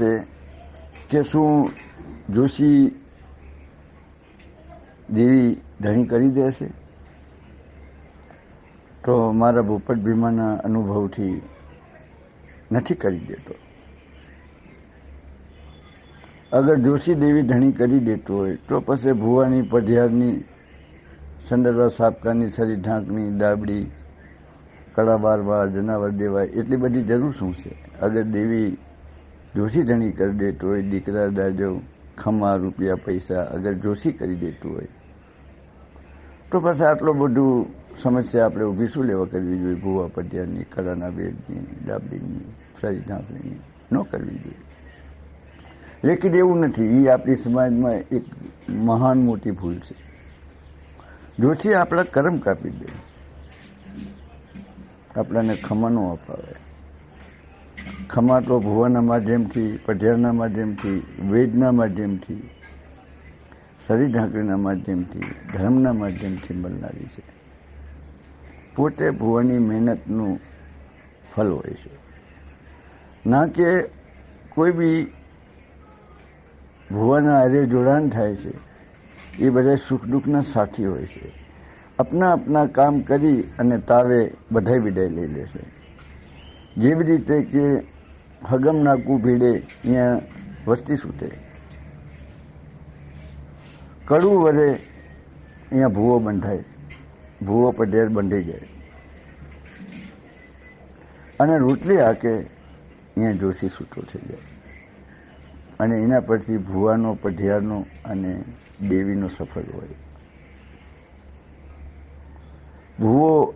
છે કે શું જોશી દેવી ધણી કરી દેશે? તો મારા ભૂપત ભીમાના અનુભવથી નથી કરી દેતો. અગર જોશી દેવી ધણી કરી દેતો હોય તો પછી ભુવાની, પઢિયારની, સંદરવા સાપકાની, સરી ઢાંકની, દાબડી, કળાબારવા, જનાવર દેવાય એટલી બધી જરૂર શું છે? અગર દેવી જોશી ધણી કરી દેતો હોય, દીકરા દાજો, ખમા, રૂપિયા, પૈસા અગર જોશી કરી દેતું હોય તો પછી આટલો બધું સમસ્યા આપણે ઊભી શું લેવા કરવી જોઈએ? ભુવા પઢિયારની, કળાના બેડની, દાબડીની, સરી ઢાંકણીની ન કરવી જોઈએ. લેકિન એવું નથી. એ આપણી સમાજમાં એક મહાન મોટી ભૂલ છે. જોશી આપણા કરમ કાપી દે, આપણાને ખમા ન અપાવે. ખમા તો ભુવાના માધ્યમથી, પઢિયારના માધ્યમથી, વેદના માધ્યમથી, સરી ઢાંકણીના માધ્યમથી, ધર્મના માધ્યમથી મળનારી છે. પોતે ભુવાની મહેનતનું ફલ હોય છે. ના કે કોઈ બી ભુવાના હારે જોડાણ થાય છે એ બધા સુખ દુઃખના સાથી હોય છે. આપના આપના કામ કરી અને તાવે બધાય વિદાય લઈ લે છે. જેવી રીતે કે હગમ નાકું ભીડે અહીંયા વસ્તી છૂટે, કડવું વરે અહીંયા ભૂવો બંધાય, ભૂવો પઢિયાર બંધાઈ જાય, અને રોટલી હાકે અહીંયા જોશી છૂટો થઈ જાય. અને એના પછી ભુવાનો, પઢિયારનો અને દેવીનો સફળ હોય. ભુવો